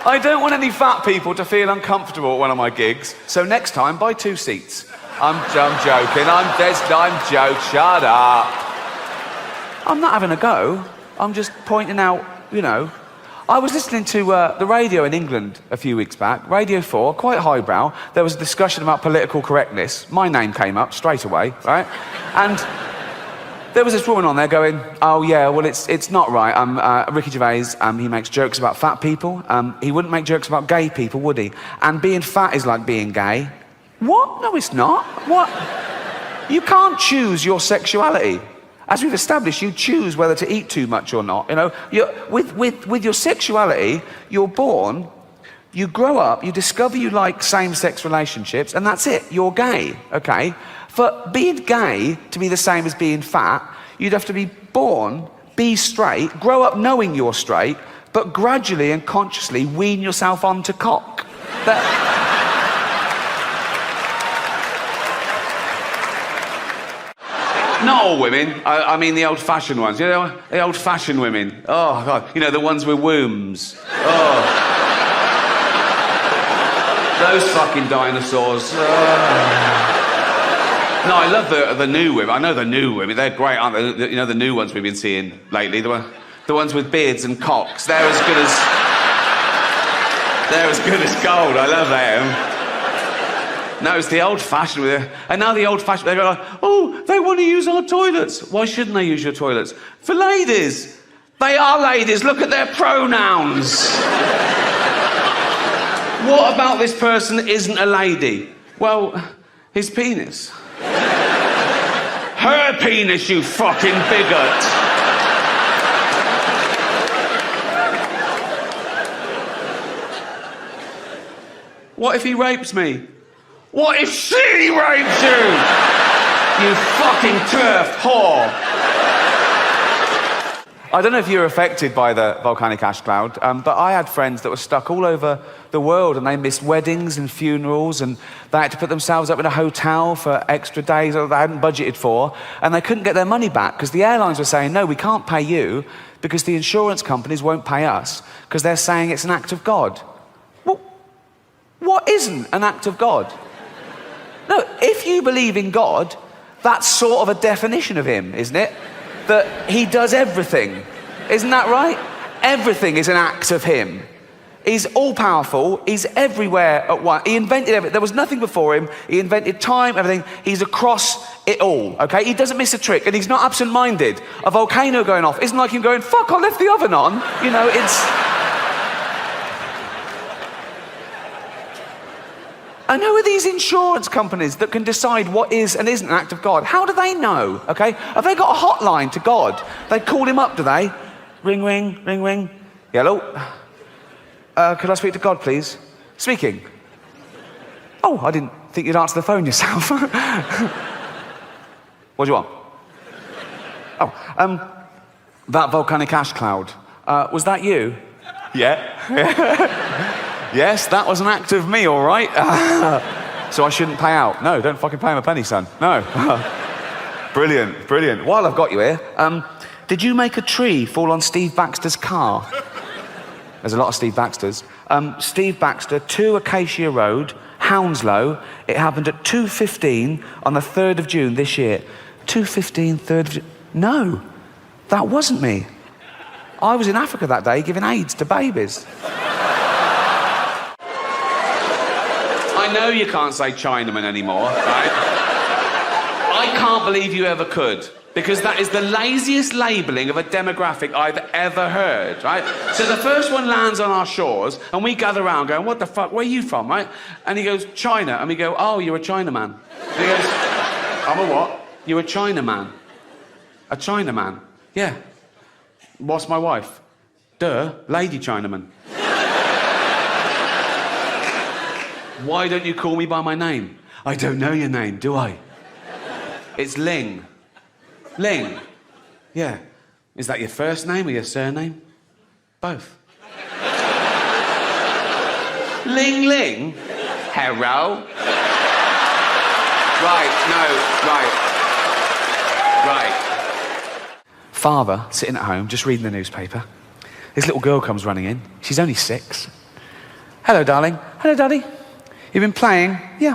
I don't want any fat people to feel uncomfortable at one of my gigs, so next time, buy 2 seats. I'm joking, I'm joking, shut up. I'm not having a go, I'm just pointing out, you know. I was listening to the radio in England a few weeks back, Radio 4, quite highbrow. There was a discussion about political correctness. My name came up straight away, right? And there was this woman on there going, oh yeah, well it's not right. Ricky Gervais, he makes jokes about fat people. He wouldn't make jokes about gay people, would he? And being fat is like being gay. What? No, it's not. What? You can't choose your sexuality. As we've established, you choose whether to eat too much or not. You know, with your sexuality, you're born, you grow up, you discover you like same-sex relationships, and that's it. You're gay, okay? For being gay to be the same as being fat, you'd have to be born, be straight, grow up knowing you're straight, but gradually and consciously wean yourself onto cock. Not all women, I mean the old-fashioned ones, you know, the old-fashioned women. Oh, God, you know, the ones with wombs. Oh. Those fucking dinosaurs. Oh. No, I love the new women. I know the new women, they're great, aren't they? You know, the new ones we've been seeing lately, the ones with beards and cocks. They're as good as gold, I love them. No, it's the old-fashioned, and now the old-fashioned, they go like, oh, they want to use our toilets. Why shouldn't they use your toilets? For ladies. They are ladies, look at their pronouns. What about this person that isn't a lady? Well, his penis. Her penis, you fucking bigot. What if he rapes me? What if she rapes you? You fucking turf whore. I don't know if you're affected by the volcanic ash cloud, but I had friends that were stuck all over the world and they missed weddings and funerals and they had to put themselves up in a hotel for extra days that they hadn't budgeted for, and they couldn't get their money back because the airlines were saying, no, we can't pay you because the insurance companies won't pay us because they're saying it's an act of God. Well, what isn't an act of God? No, if you believe in God, that's sort of a definition of him, isn't it? That he does everything. Isn't that right? Everything is an act of him. He's all-powerful, he's everywhere at once. He invented everything. There was nothing before him. He invented time, everything. He's across it all, okay? He doesn't miss a trick, and he's not absent-minded. A volcano going off isn't like him going, fuck, I left the oven on. You know, it's... And who are these insurance companies that can decide what is and isn't an act of God? How do they know, okay? Have they got a hotline to God? They call him up, do they? Ring, ring, ring, ring. Hello? Could I speak to God, please? Speaking. Oh, I didn't think you'd answer the phone yourself. What do you want? Oh, that volcanic ash cloud. Was that you? Yeah. Yes, that was an act of me, all right. So I shouldn't pay out. No, don't fucking pay him a penny, son. No. Brilliant, brilliant. While I've got you here, did you make a tree fall on Steve Baxter's car? There's a lot of Steve Baxters. Steve Baxter, 2 Acacia Road, Hounslow. It happened at 2:15 on the 3rd of June this year. 2:15, 3rd of June. No, that wasn't me. I was in Africa that day giving AIDS to babies. I know you can't say Chinaman anymore, right? I can't believe you ever could, because that is the laziest labelling of a demographic I've ever heard, right? So the first one lands on our shores, and we gather around going, what the fuck, where are you from, right? And he goes, China. And we go, oh, you're a Chinaman. And he goes, I'm a what? You're a Chinaman. A Chinaman? Yeah. What's my wife? Duh, Lady Chinaman. Why don't you call me by my name? I don't know your name, do I? It's Ling. Ling? Yeah. Is that your first name or your surname? Both. Ling Ling? Hello? Right. Father, sitting at home, just reading the newspaper. This little girl comes running in. She's only 6. Hello, darling. Hello, Daddy. You've been playing? Yeah.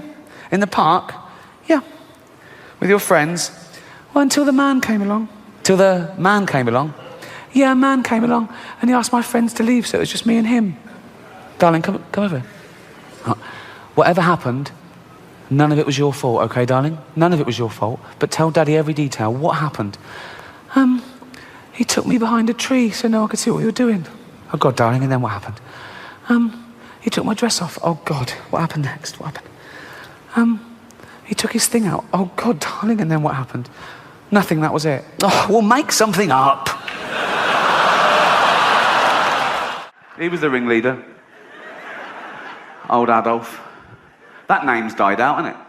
In the park? Yeah. With your friends? Well, until the man came along. Till the man came along? Yeah, a man came along and he asked my friends to leave, so it was just me and him. Darling, come over here. Whatever happened, none of it was your fault, okay, darling? None of it was your fault. But tell Daddy every detail. What happened? He took me behind a tree so no one could see what you were doing. Oh, God, darling, and then what happened? He took my dress off. Oh, God, what happened next? What happened? He took his thing out. Oh, God, darling, and then what happened? Nothing, that was it. Oh, we'll make something up. He was the ringleader. Old Adolf. That name's died out, hasn't it?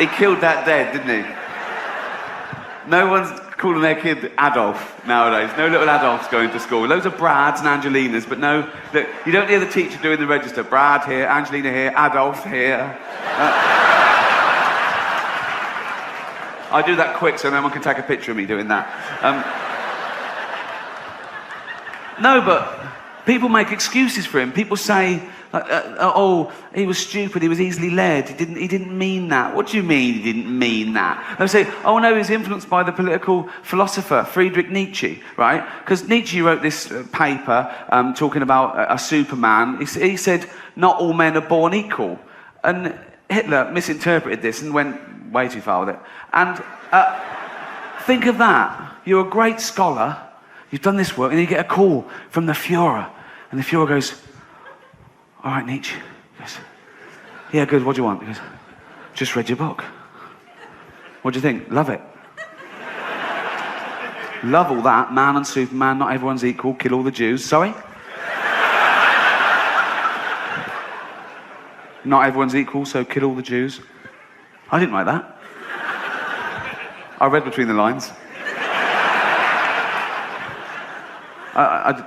He killed that dead, didn't he? No one's calling their kid Adolf nowadays. No little Adolfs going to school. Loads of Brads and Angelinas, but no, look, you don't hear the teacher doing the register. Brad here, Angelina here, Adolf here. I do that quick so no one can take a picture of me doing that. No, but people make excuses for him. People say, oh, he was stupid, he was easily led, he didn't mean that. What do you mean he didn't mean that? They say, oh no, he was influenced by the political philosopher Friedrich Nietzsche, right? Because Nietzsche wrote this paper talking about a Superman. He said, not all men are born equal. And Hitler misinterpreted this and went way too far with it. And think of that. You're a great scholar, you've done this work, and you get a call from the Führer. And the Führer goes, all right, Nietzsche. He goes, yeah, good, what do you want? He goes, just read your book. What do you think? Love it. Love all that. Man and Superman, not everyone's equal, kill all the Jews. Sorry? Not everyone's equal, so kill all the Jews. I didn't write that. I read between the lines. I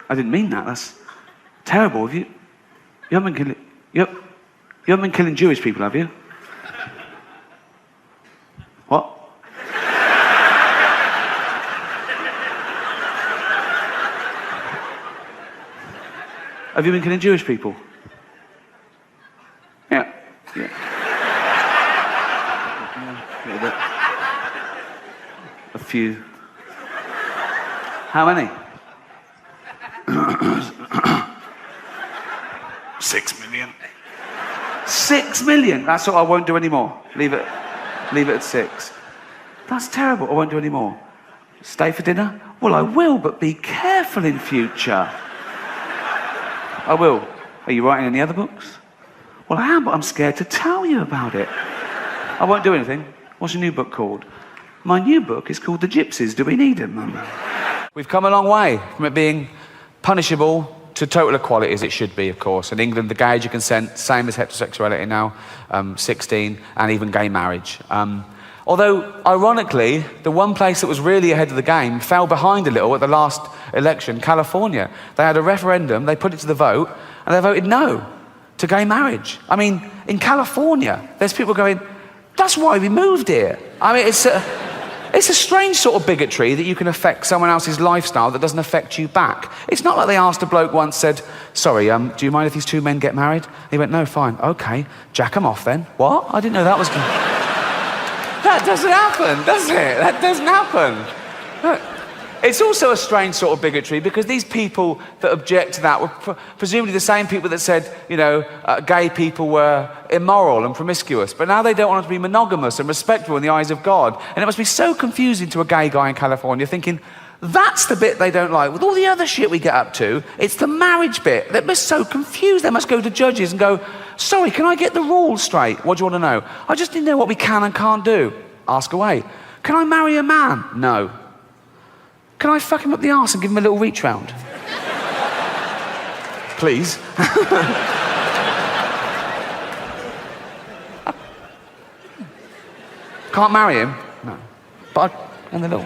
didn't mean that. That's terrible. You haven't been killing. You haven't been killing Jewish people, have you? What? Have you been killing Jewish people? Yeah. A few. How many? 6 million. 6 million? That's all. I won't do any more. Leave it at 6. That's terrible. I won't do any more. Stay for dinner? Well, I will, but be careful in future. I will. Are you writing any other books? Well, I am, but I'm scared to tell you about it. I won't do anything. What's your new book called? My new book is called The Gypsies. Do we need them, Mum? We've come a long way from it being punishable to total equality, as it should be, of course. In England, the gay age of consent, same as heterosexuality now, 16, and even gay marriage. Although, ironically, the one place that was really ahead of the game fell behind a little at the last election, California. They had a referendum, they put it to the vote, and they voted no to gay marriage. I mean, in California, there's people going, that's why we moved here. I mean, it's a strange sort of bigotry that you can affect someone else's lifestyle that doesn't affect you back. It's not like they asked a bloke once, said, sorry, do you mind if these two men get married? He went, no, fine. Okay, jack them off then. What? I didn't know that was... That doesn't happen, does it? That doesn't happen. It's also a strange sort of bigotry because these people that object to that were presumably the same people that said, gay people were immoral and promiscuous, but now they don't want to be monogamous and respectful in the eyes of God. And it must be so confusing to a gay guy in California thinking, that's the bit they don't like. With all the other shit we get up to, it's the marriage bit. They must be so confused. They must go to judges and go, sorry, can I get the rules straight? What do you want to know? I just need to know what we can and can't do. Ask away. Can I marry a man? No. Can I fuck him up the arse and give him a little reach round? Please. Can't marry him? No. But and the little...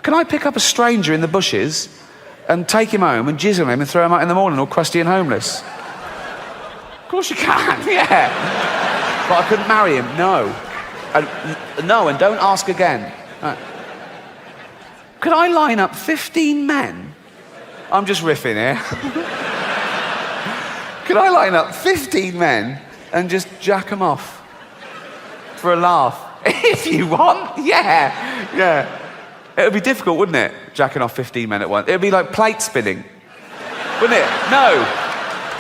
Can I pick up a stranger in the bushes and take him home and jizz on him and throw him out in the morning all crusty and homeless? Of course you can, yeah. But I couldn't marry him, no. No, and don't ask again. Right. Could I line up 15 men? I'm just riffing here. Could I line up 15 men and just jack them off? For a laugh. If you want, yeah. It would be difficult, wouldn't it? Jacking off 15 men at once. It would be like plate spinning. Wouldn't it? No.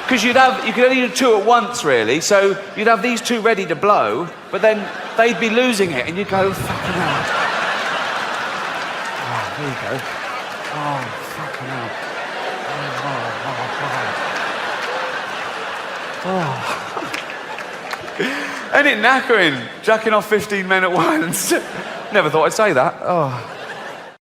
Because you could only do 2 at once, really. So you'd have these 2 ready to blow, but then they'd be losing it, and you'd go, fucking hell. Oh, there you go. Oh, fucking hell. Oh. Ain't it knackering? Jacking off 15 men at once. Never thought I'd say that. Oh.